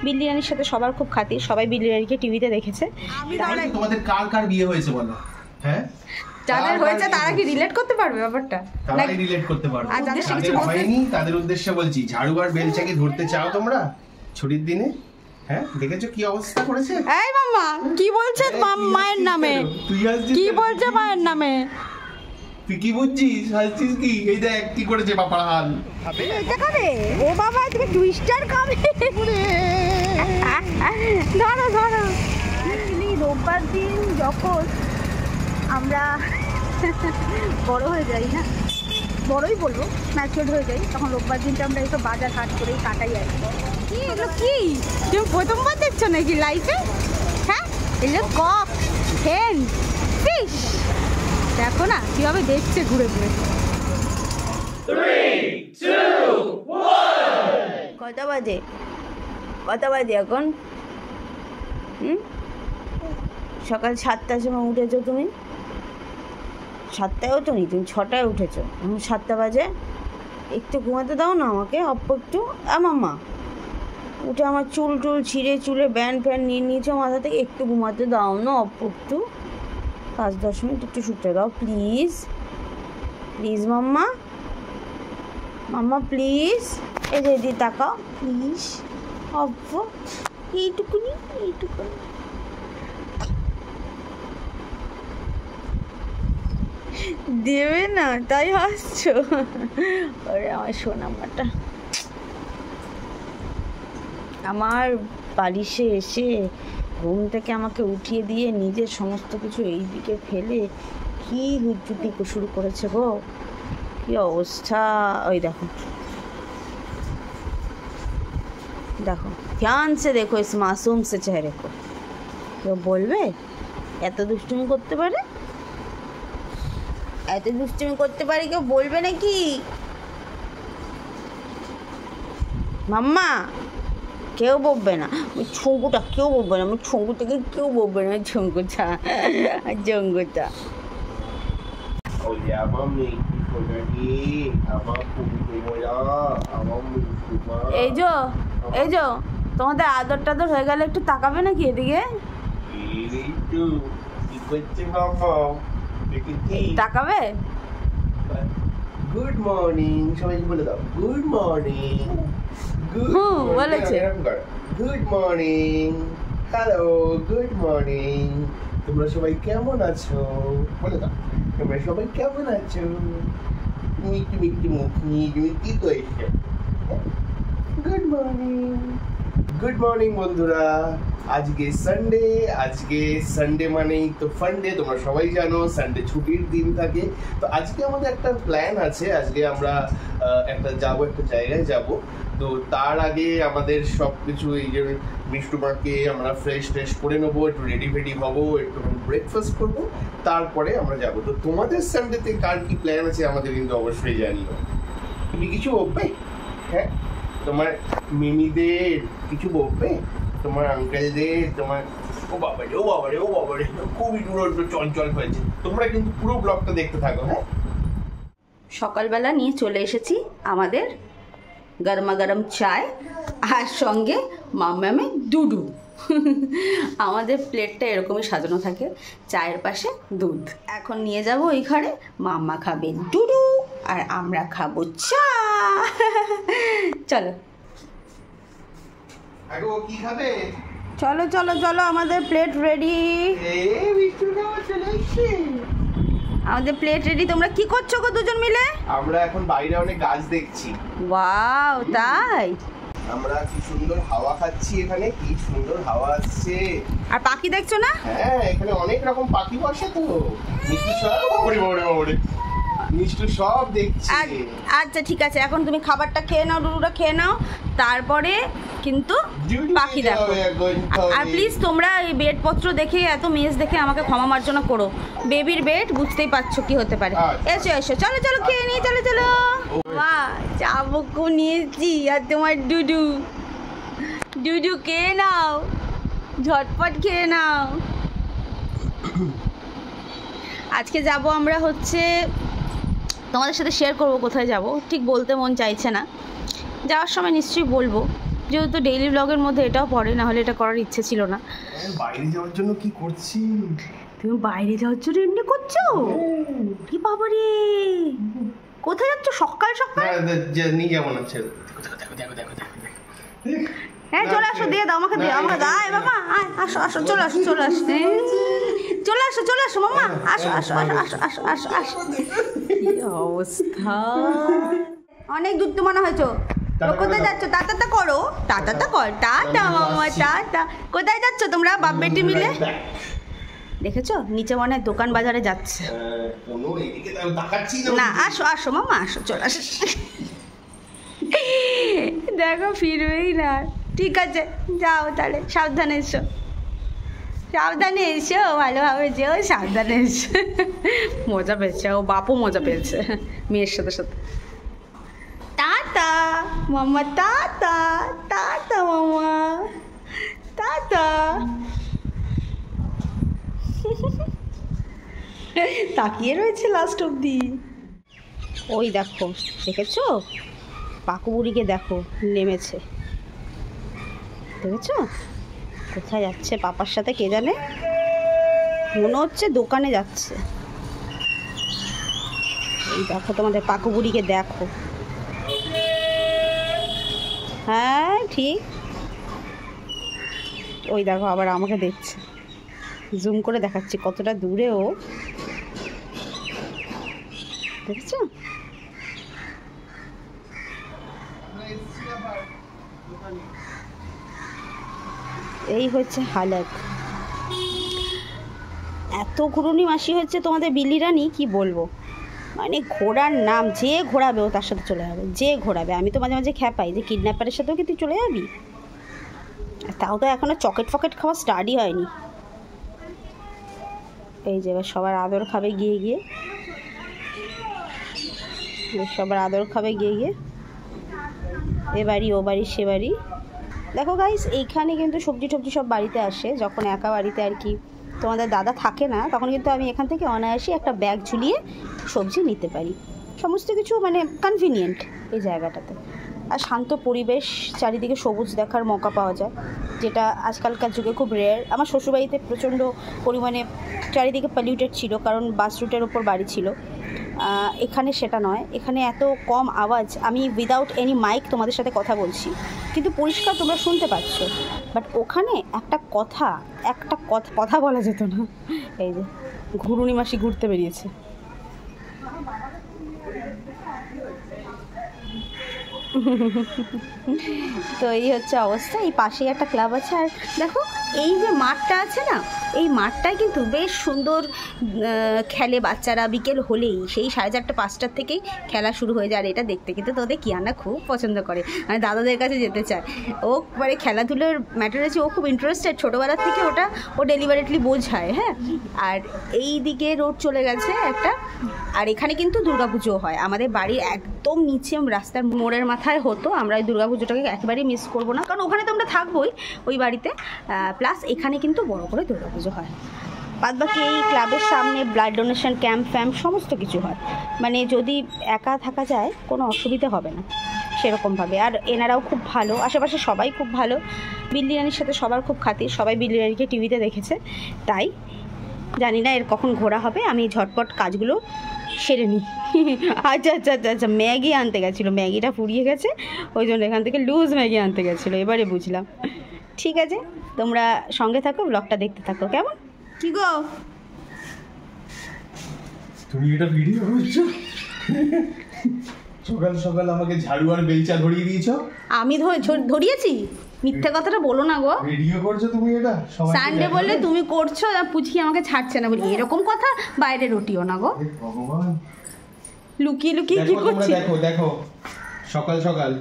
বিল্লি রানীর সাথে সবার খুব খাতির, সবাই বিল্লি রানীকে টিভিতে দেখেছে। তোমাদের কার কার বিয়ে হয়েছে বলো? হ্যাঁ, যাদের হয়েছে তারা কি রিলেট করতে পারবে ব্যাপারটা? তারাই রিলেট করতে পারবে। আর যাদের যাদের হয়নি তাদের উদ্দেশ্যে বলছি, ঝাড়ু আর বেলচাকে ধরতে চাও তোমরা ছুটির দিনে? হ্যাঁ, দেখেছো কি অবস্থা করেছে? এই মাম্মা কি বলছে মায়ের নামে? কি বলছে মায়ের নামে? তুই কি বুঝছিস? হাসছিস কি? এই দেখ কি করেছে বাপার হাল। এটা করে ও বাবা, তুমি টুইস্টার খাবে। ধরো ধরো। অ্যাকচুয়ালি রোববার দিন যখন আমরা বড় হয়ে যাই, না বড়ই বলবো, ম্যাচিওর হয়ে যাই, তখন রোববার দিনটা আমরা একটু বাজার হাট করেই কাটাই আর কি। এগুলো কি তুমি প্রথমবার দেখছো নাকি লাইফে? হ্যাঁ, এগুলো কক, হেন, ফিশ, দেখো না কিভাবে দেখছে ঘুরে ঘুরে। কটা বাজে? কটা বাজে এখন? সকাল 7টার সময় উঠেছো তুমি? 7টায় ওঠোনি তুমি, 6টায় উঠেছো, এখন 7টা বাজে। একটু ঘুমাতে দাও না আমাকে অল্প একটু। মাম্মা উঠে আমার চুল টুল ছিঁড়ে, চুলে ব্যান্ড ফ্যান নিয়ে নিয়েছো মাথা থেকে, একটু ঘুমাতে দাও না অল্প একটু, 5-10 মিনিট একটু শুতে দাও please. Please mamma, mamma please. এই যে দিদি তাকাও প্লিজ, অল্প এইটুকুনি, এইটুকুনি। দেবে না তাই হাসছো? আরে আমার সোনামাটা, আমার বালিশে এসে ঘুম থেকে আমাকে উঠিয়ে দিয়ে নিজের সমস্ত কিছু এই দিকে ফেলে কি হুজ্জুতি শুরু করেছে গো, কি অবস্থা। ওই দেখো দেখো, ध्यान से देखो इस मासूम से चेहरे को। কেউ বলবে এত দুষ্টুমি করতে পারে? এত দুষ্টুমি করতে পারে কেউ বলবে নাকি? মাম্মা কেউ বলবে না, ওই ছঙ্কুটা কেউ বলবে না, আমার ছঙ্কুটাকে কেউ বলবে না, ছঙ্কুটা জঙ্গুটা। এই যে এই যে তোমাদের আদর টাদর হয়ে গেলে একটু তাকাবে নাকি এদিকে? তাকাবে? গুড মর্নিং সবাইকে বলে দাও, গুড মর্নিং। বলেছে good morning, hello, good morning. তোমরা সবাই কেমন আছো বলে দাও, তোমরা সবাই কেমন আছো? মিষ্টি মিষ্টি মুখ নিয়ে তুমি কি করেছো? গুড মর্নিং, গুড মর্নিং বন্ধুরা। আজকে সানডে মানেই তো ফান্ডে, তোমরা সবাই জানো সানডে ছুটির দিন থাকে। তো আজকে আমাদের একটা প্ল্যান আছে, আজকে আমরা একটা জায়গায় যাব। তো তার আগে আমাদের সব কিছু, এই যে মিষ্টুমাকে আমরা ফ্রেশ করে নেবো, একটু রেডি ফেডি হবো, একটু ব্রেকফাস্ট করবো, তারপরে আমরা যাব। তো তোমাদের সানডেতে কার কি প্ল্যান আছে আমাদের কিন্তু অবশ্যই জানিও। তুমি কিছু বলবে? হ্যাঁ, তোমার মিমিদের কিছু বলবে, তোমার আঙ্কেলদের, তোমার ও বাবারে খুবই দুরন্ত চঞ্চল হয়েছে। তোমরা কিন্তু পুরো ব্লগটা দেখতে থাকো। হ্যাঁ, সকালবেলা নিয়ে চলে এসেছি আমাদের গরমা গরম চায় আর সঙ্গে মাম্মামে দুধু। আমাদের প্লেটটা এরকমই সাজানো থাকে, চায়ের পাশে দুধ। এখন নিয়ে যাব ওই ঘরে, মাম্মা খাবে দুধু আর আমরা খাবো চা। চলো কি খাবে? চলো চলো চলো, আমাদের প্লেট রেডি। আমাদের প্লেট রেডি। তোমরা কি করছো গো দুজন মিলে? আমরা এখন বাইরে অনেক গাছ দেখছি। ওয়াও, তাই? আমরা কি সুন্দর হাওয়া খাচ্ছি, এখানে কি সুন্দর হাওয়া আসছে। আর পাখি দেখছো না? হ্যাঁ, এখানে অনেক রকম পাখি বসে তো, মিষ্টি সব মিষ্টি সব দেখছি। আচ্ছা ঠিক আছে, এখন তুমি খাবারটা খেয়ে নাও, ডুডুটা খেয়ে নাও, তারপরে কিন্তু পাখি দেখো। আর প্লিজ তোমরা এই বেডপত্র দেখে, এত মেজ দেখে আমাকে ক্ষমা মার্জনা করো। বেবির বেড, বুঝতেই পারছো কি হতে পারে। এসো এসো, চলো চলো খেয়ে নিই, চলো চলো। বাহ, চাবুকু নিয়েছি আর তোমার ডুডু খেয়ে নাও, ঝটপট খেয়ে নাও। আজকে যাব আমরা হচ্ছে, তোমাদের সাথে শেয়ার করব কোথায় যাব, ঠিক বলতে মন চাইছে না, যাওয়ার সময় নিশ্চয়ই বলবো। যেহেতু ডেইলি ব্লগের মধ্যে এটাও পড়ে, না হলে এটা করার ইচ্ছে ছিল না। বাইরে যাওয়ার জন্য কি করছি? তুমি বাইরে যাওয়ার জন্য এমনি করছো? কি বাবা রে, কোথায় যাচ্ছ সকাল সকাল? নিয়ে যাবো না, ছেড়ে হ্যাঁ চলে আসো, দিয়ে দাও আমাকে, দিয়ে আমাকে দাও। আয় বাবা, আয়, আসো আসো, চলে আসো, চলে আসো, চলে আসো, চলে আসো মামা, আসো আসো আসো আসো আসো আসো আসো। কি অবস্থা, অনেক দূর তো মনে হয়েছো। কোথায় যাচ্ছ? টাটা করো, টাটা কর, টাটা মামা, টাটা। কোথায় যাচ্ছ তোমরা বাপ বেটি মিলে? দেখেছো নিচে মনে হয় দোকান বাজারে যাচ্ছে। না আসো আসো মামা, আসো, চলে আসো। দেখো ফিরবেই না। ঠিক আছে যাও তাহলে, সাবধানে এসো, সাবধানে এসো, ভালোভাবে যেও, সাবধানে এসো। মজা পেয়েছে ও, বাপও মজা পেয়েছে মেয়ের সাথে সাথে। টাটা মামা, টাটা, টাটা মামা, টাটা। তাকিয়ে রয়েছে লাস্ট অব্দি। ওই দেখো, দেখেছো পাকু বুড়িকে, দেখো নেমেছে, দেখেছো কোথায় যাচ্ছে পাপার সাথে কে জানে, মনে হচ্ছে দোকানে যাচ্ছে। এই দেখো তোমাদের পাকু বুড়িকে, দেখো, হ্যাঁ ঠিক, ওই দেখো আবার আমাকে দেখছে, জুম করে দেখাচ্ছি কতটা দূরে ও, দেখেছো? এই হচ্ছে হালত, এত ঘুরুনি মাসি হচ্ছে তোমাদের বিল্লি রানী, কি বলবো। মানে ঘোড়ার নাম, যে ঘোরাবে ও তার সাথে চলে যাবে, যে ঘোরাবে। আমি তো মাঝে মাঝে খ্যাপাই যে কিডন্যাপারের সাথেও কি তুই চলে যাবি? তাও তো এখনো চকেট ফকেট খাওয়া স্টার্টই হয়নি। এই যে এবার সবার আদর খাবে গিয়ে গিয়ে, সবার আদর খাবে গিয়ে গিয়ে, এ বাড়ি ও বাড়ি সে বাড়ি। দেখো গাইস, এইখানে কিন্তু সবজি টবজি সব বাড়িতে আসে, যখন একা বাড়িতে আর কি তোমাদের দাদা থাকে না, তখন কিন্তু আমি এখান থেকে অনায়াসে একটা ব্যাগ ঝুলিয়ে সবজি নিতে পারি, সমস্ত কিছু মানে কনভিনিয়েন্ট এই জায়গাটাতে। আর শান্ত পরিবেশ, চারিদিকে সবুজ দেখার মৌকা পাওয়া যায়, যেটা আজকালকার যুগে খুব রেয়ার। আমার শ্বশুরবাড়িতে প্রচণ্ড পরিমাণে চারিদিকে পলিউটেড ছিল, কারণ বাস রুটের ওপর বাড়ি ছিল। এখানে সেটা নয়, এখানে এত কম আওয়াজ, আমি উইদাউট এনি মাইক তোমাদের সাথে কথা বলছি, কিন্তু পরিষ্কার তোমরা শুনতে পাচ্ছ। বাট ওখানে একটা কথা বলা যেত না। এই যে ঘুরুনি মাসি ঘুরতে বেরিয়েছে। তো এই হচ্ছে অবস্থা। এই পাশেই একটা ক্লাব আছে। আর দেখো এই যে মাঠটা আছে না, এই মাঠটায় কিন্তু বেশ সুন্দর খেলে বাচ্চারা। বিকেল হলেই সেই 4:30 5টার থেকেই খেলা শুরু হয়ে যায়। আর এটা দেখতে কিন্তু তোদের কিয়ানা খুব পছন্দ করে, মানে দাদাদের কাছে যেতে চায় ও, মানে খেলাধুলোর ম্যাটার আছে, ও খুব ইন্টারেস্টেড ছোটোবেলার থেকে, ওটা ও ডেলিভারেটলি বোঝায়। হ্যাঁ, আর এই দিকে রোড চলে গেছে একটা, আর এখানে কিন্তু দুর্গাপুজো হয়। আমাদের বাড়ির একদম নিচে রাস্তার মোড়ের মাথায় হতো। আমরা ওই দুর্গাপুজোটাকে একেবারেই মিস করবো না, কারণ ওখানে তো আমরা থাকবোই ওই বাড়িতে, প্লাস এখানে কিন্তু বড় করে দুর্গাপুজো হয়। বাদবাকি এই ক্লাবের সামনে ব্লাড ডোনেশন ক্যাম্প ফ্যাম্প সমস্ত কিছু হয়, মানে যদি একা থাকা যায় কোনো অসুবিধা হবে না সেরকমভাবে। আর এনারাও খুব ভালো, আশেপাশে সবাই খুব ভালো। বিল্লি রানীর সাথে সবার খুব খাতির, সবাই বিল্লি রানীকে টিভিতে দেখেছে, তাই জানি না এর কখন ঘোরা হবে। আমি ঝটপট কাজগুলো সেরে নিই। আচ্ছা আচ্ছা আচ্ছা আচ্ছা, ম্যাগি আনতে গেছিলো, ম্যাগিটা ফুরিয়ে গেছে, ওই জন্য এখান থেকে লুজ ম্যাগি আনতে গেছিলো, এবারে বুঝলাম। ঠিক আছে, তোমরা সঙ্গে থাকো, ব্লগটা দেখতে থাকো। কেমন কি গো, তুমি এটা ভিডিও করছো? সকাল সকাল আমাকে ঝাড়ু আর বেলচা ধরিয়ে দিয়েছো। আমি ধরিয়েছি? মিথ্যে কথাটা বলো না গো। ভিডিও করছো তুমি এটা? সানডে বললে তুমি করছো, আর পুচকি আমাকে ছাড়ছে না বলি, এরকম কথা বাইরে রটিও না গো। ভগবান, লুকিয়ে লুকিয়ে কি করছি? দেখো দেখো, সকাল সকাল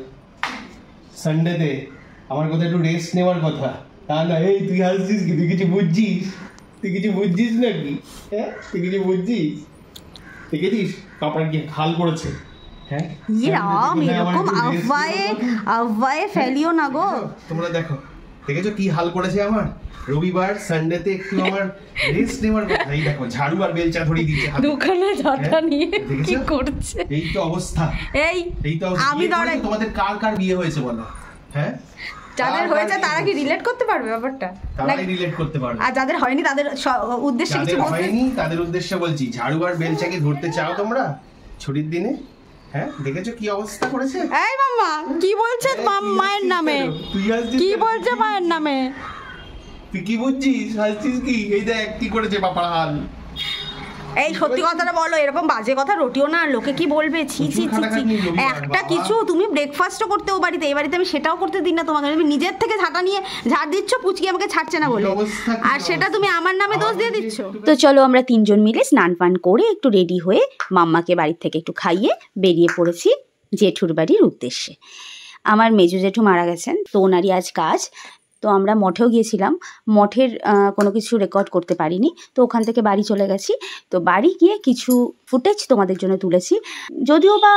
সানডেতে আমার কথা একটু রেস্ট নেওয়ার কথা, তা না এই তুই হাসছিস কি? তুই কিছু বুঝছিস? তুই কিছু বুঝছিস নাকি? হ্যাঁ, তুই কিছু বুঝছিস? দেখেছিস কাপড় কি হাল করেছে? হ্যাঁ রাম, এরকম আহ্বায়ে ফেলিও না গো। তোমরা দেখো, দেখেছো কি হাল করেছে আমার? রবিবার সানডেতে একটু আমার রেস্ট নেওয়ার কথা, এই দেখো ঝাড়ু আর বেলচা ধরিয়ে দিয়েছে হাতে, দোকানে ঝাঁটা নিয়ে কি করছে? এই তো অবস্থা, এই এই তো আমি দাঁড়াই। তোমাদের কার কার বিয়ে হয়েছে বলো? হ্যাঁ যাদের হয়েছে তারা কি রিলেট করতে পারবে ব্যাপারটা? তারাই রিলেট করতে পারবে। আর যাদের হয়নি তাদের উদ্দেশ্যে কিছু বলতে? হয়নি তাদের উদ্দেশ্যে বলছি, ঝাড়ু আর বেলচা কি ধরতে চাও তোমরা ছুটির দিনে? হ্যাঁ দেখেছো কি অবস্থা করেছে? এই মাম্মা কি বলছে মায়ের নামে? কি বলছে মায়ের নামে? তুই কি বুঝছিস? হাসছিস কি? এই দেখ কি করেছে বাপার হাল। এই সত্যি কথাটা বলো, এরকম বাজে কথা রটিও না, লোকে কি বলবে? ছি ছি ছি ছি। একটা কিছু তুমি ব্রেকফাস্টও করতে ও বাড়িতে, এই বাড়িতে আমি সেটাও করতে দিই না তোমাকে। তুমি নিজের থেকে ঝাঁটা নিয়ে ঝাড় দিচ্ছ, পুচকি আমাকে ছাড়ছে না বলে, আর সেটা তুমি আমার নামে দোষ দিয়ে দিচ্ছ। তো চলো আমরা তিনজন মিলে স্নান পান করে একটু রেডি হয়ে মাম্মাকে বাড়ির থেকে একটু খাইয়ে বেরিয়ে পড়েছি জেঠুর বাড়ির উদ্দেশ্যে। আমার মেজো জেঠু মারা গেছেন, তো ওনারই আজ কাজ। তো আমরা মঠেও গিয়েছিলাম, মঠের কোনো কিছু রেকর্ড করতে পারিনি, তো ওখান থেকে বাড়ি চলে গেছি। তো বাড়ি গিয়ে কিছু ফুটেজ তোমাদের জন্য তুলেছি, যদিও বা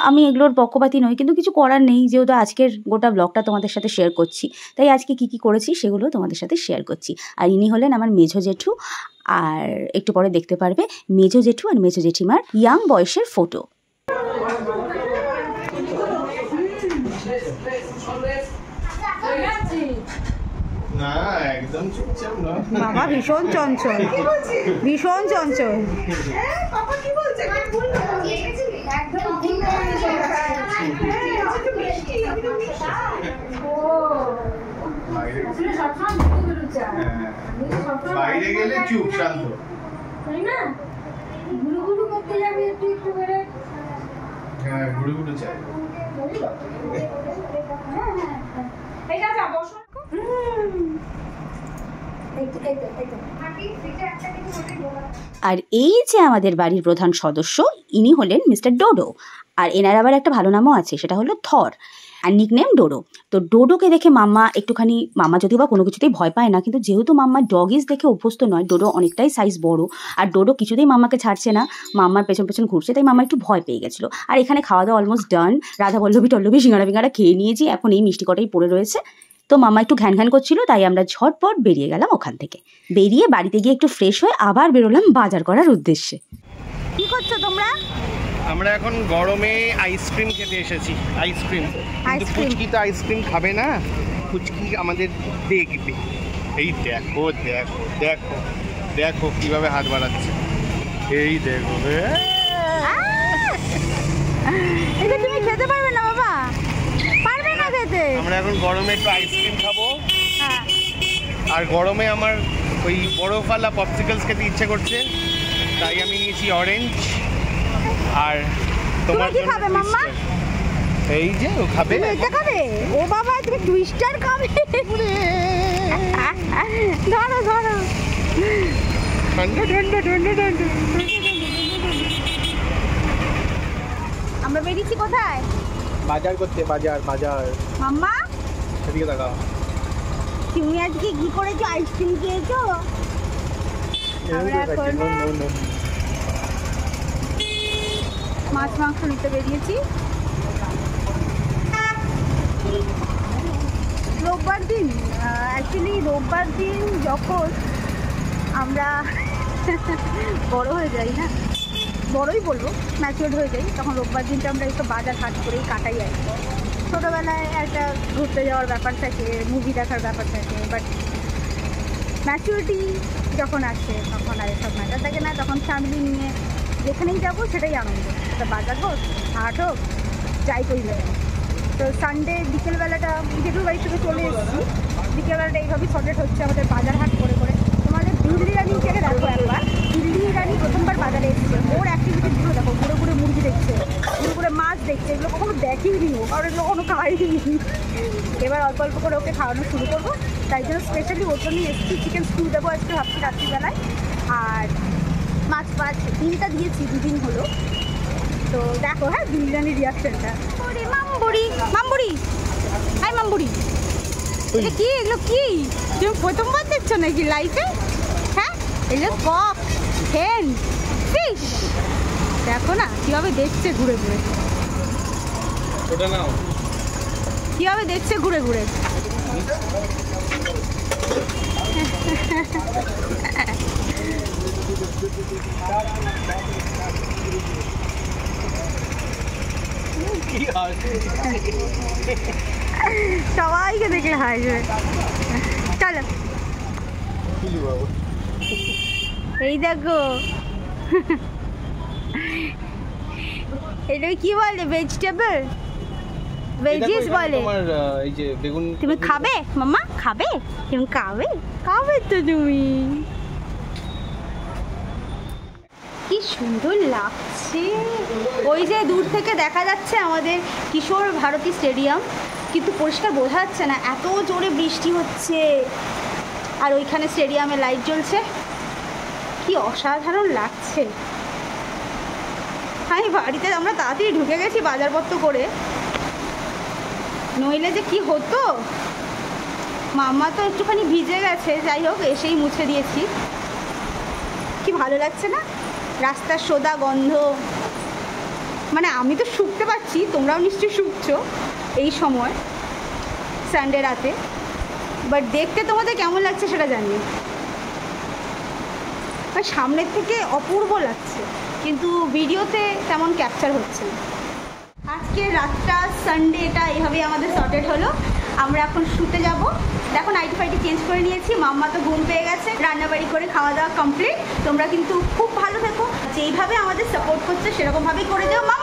আমি এগুলোর পক্ষপাতী নই, কিন্তু কিছু করার নেই, যেহেতু আজকের গোটা ব্লগটা তোমাদের সাথে শেয়ার করছি, তাই আজকে কি কি করেছি সেগুলো তোমাদের সাথে শেয়ার করছি। আর ইনি হলেন আমার মেজো জেঠু, আর একটু পরে দেখতে পারবে মেজো জেঠু আর মেজো জেঠিমার ইয়াং বয়সের ফটো। না একদম চুপচাপ না বাবা, ভীষণ চঞ্চল, ভীষণ চঞ্চল। পাপা কি বলছে? একদম বাইরে গেলে চুপ শান্ত, তাই না? গুরু গুরু করতে যাবি একটু একটু করে। হ্যাঁ গুড়ু গুড়ু চাই। এটা যা বসো। আর এই যে আমাদের বাড়ির প্রধান সদস্য, ইনি হলেন মিস্টার ডোডো। আর এনার আবার একটা ভালো নামও আছে, সেটা হলো থর, আর নিকনেম ডোডো। তো ডোডোকে দেখে মাম্মা একটুখানি, মাম্মা যদিও বা কোনো কিছুতেই ভয় পায় না, কিন্তু যেহেতু মাম্মা ডগিস দেখে অভ্যস্ত নয়, ডোডো অনেকটাই সাইজ বড়, আর ডোডো কিছুতেই মাম্মাকে ছাড়ছে না, মাম্মার পেছন পেছন ঘুরছে, তাই মাম্মা একটু ভয় পেয়ে গেছিলো। আর এখানে খাওয়া দাওয়া অলমোস্ট ডান, রাধা বল্লভী টল্লভী সিঙ্গাড়া ফিঙ্গাড়া খেয়ে নিয়েছি, এখন এই মিষ্টি কটাই পড়ে রয়েছে। তো মাম্মা একটু ঘ্যান ঘ্যান করছিল, তাই আমরা ঝটপট বেরিয়ে গেলাম ওখান থেকে। বেরিয়ে বাড়িতে গিয়ে একটু ফ্রেশ হয়ে আবার বেরোলাম বাজার করার উদ্দেশ্যে। কি করছো তোমরা? আমরা এখন গরমে আইসক্রিম খেতে এসেছি। আইসক্রিম, কিন্তু ফুচকি তো আইসক্রিম খাবে না, ফুচকি আমাদের দেখবে। এই দেখো দেখো দেখো দেখো কিভাবে হাত বাড়াচ্ছে, এই দেখো। এটা তুমি খেতে পারবে না বাবা, পারবে না খেতে। আমরা এখন গরমে একটু আইসক্রিম খাবো, হ্যাঁ। আর গরমে আমার ওই বরফওয়ালা পপসিকলস খেতে ইচ্ছে করছে, তাই আমি নিয়েছি অরেঞ্জ। আর তোমার কি খাবে মাম্মা? এই যে ও খাবে, এটা খাবে। ও বাবা, তুমি টুইস্টার খাবে? ধরো ধরো, ঠান্ডা ঠান্ডা ঠান্ডা ঠান্ডা। আমরা বেরিয়েছি কোথায়? বাজার করতে, বাজার বাজার। মাম্মা, সেদিকে তাকাও। তুমি আজকে কি করেছো? আইসক্রিম খেয়েছো? আমরা এখন মাছ মাংস নিতে বেরিয়েছি। রোববার দিন, অ্যাকচুয়ালি রোববার দিন যখন আমরা বড় হয়ে যাই, না বড়ই বলবো, ম্যাচিওর হয়ে যাই, তখন রোববার দিনটা আমরা একটু বাজার হাট করেই কাটাই আর কি। ছোটোবেলায় একটা ঘুরতে যাওয়ার ব্যাপার থাকে, মুভি দেখার ব্যাপার থাকে, বাট ম্যাচিউরিটি যখন আসে তখন আর এসব ম্যাটার থাকে না, তখন ফ্যামিলি নিয়ে যেখানেই যাবো সেটাই আনন্দ, সেটা বাজার হোক, হাট হোক, যাই করি না। তো সানডে বিকেলবেলাটা জেঠুর বাড়ি থেকে চলে এসেছি, বিকেলবেলাটা এইভাবেই সজেট হচ্ছে আমাদের বাজার হাট করে করে। তোমাদের দিল্লি রানিকে দেখো একবার, দিল্লি রানি প্রথমবার বাজারে এসেছে, ওর অ্যাক্টিভিটিগুলো দেখো, ঘুরে ঘুরে মুরগি দেখছে, ঘুরে ঘুরে মাছ দেখছে, এগুলো কখনো দেখেইনি ও, কারণ এগুলো কখনো খাওয়াইনি। এবার অল্প অল্প করে ওকে খাওয়ানো শুরু করবো, তাই জন্য স্পেশালি ওর জন্যই এসেছি। চিকেন স্টু দেবো আজকে ভাবছি রাত্রিবেলায়, আর মাছ ফাছ ডিমটা দিয়েছি 2 দিন হলো। তো দেখো হ্যাঁ বিরিয়ানির রিয়াকশনটা। মামবুড়ি মামবুড়ি, হাই মামবুড়ি, এটা কি? এগুলো কি তুমি প্রথমবার দেখছো নাকি লাইফে? হ্যাঁ, এগুলো কক, হেন, ফিশ, দেখো না কীভাবে দেখছে ঘুরে ঘুরে, ওটা নাও, কীভাবে দেখছে ঘুরে ঘুরে। সবাইকে দেখলে হাসবে। চলো এই দেখো এটা কি বলে ভেজিটেবল ভেজিস বলে। এই যে বেগুন তুমি খাবে মাম্মা খাবে তুমি খাবে খাবে তো তুমি কি সুন্দর লাগছে। ওই যে দূর থেকে দেখা যাচ্ছে আমাদের কিশোর ভারতী স্টেডিয়াম কিন্তু পরিষ্কার বোঝা যাচ্ছে না এত জোরে বৃষ্টি হচ্ছে আর ওইখানে স্টেডিয়ামে লাইট জ্বলছে কি অসাধারণ লাগছে। আমি বাড়িতে আমরা তাড়াতাড়ি ঢুকে গেছি বাজারপত্র করে নইলে যে কি হতো। মাম্মা তো একটুখানি ভিজে গেছে যাই হোক এসেই মুছে দিয়েছি। কি ভালো লাগছে না রাস্তার সোদা গন্ধ মানে আমি তো শুকতে পারছি তোমরাও নিশ্চয়ই শুকছো এই সময় সানডে রাতে বাট দেখতে তোমাদের কেমন লাগছে সেটা জানি সামনের থেকে অপূর্ব লাগছে কিন্তু ভিডিওতে তেমন ক্যাপচার হচ্ছে না। আজকে রাতটা সানডেটা এইভাবেই আমাদের সর্টেড হলো। আমরা এখন শুতে যাব। দেখো নাইটি ফাইটি চেঞ্জ করে নিয়েছি মাম্মা তো ঘুম পেয়ে গেছে রান্নাবাড়ি করে খাওয়া দাওয়া কমপ্লিট। তোমরা কিন্তু খুব ভালো থেকো যেইভাবে আমাদের সাপোর্ট করছে সেরকমভাবেই করে যাও। মাম্মা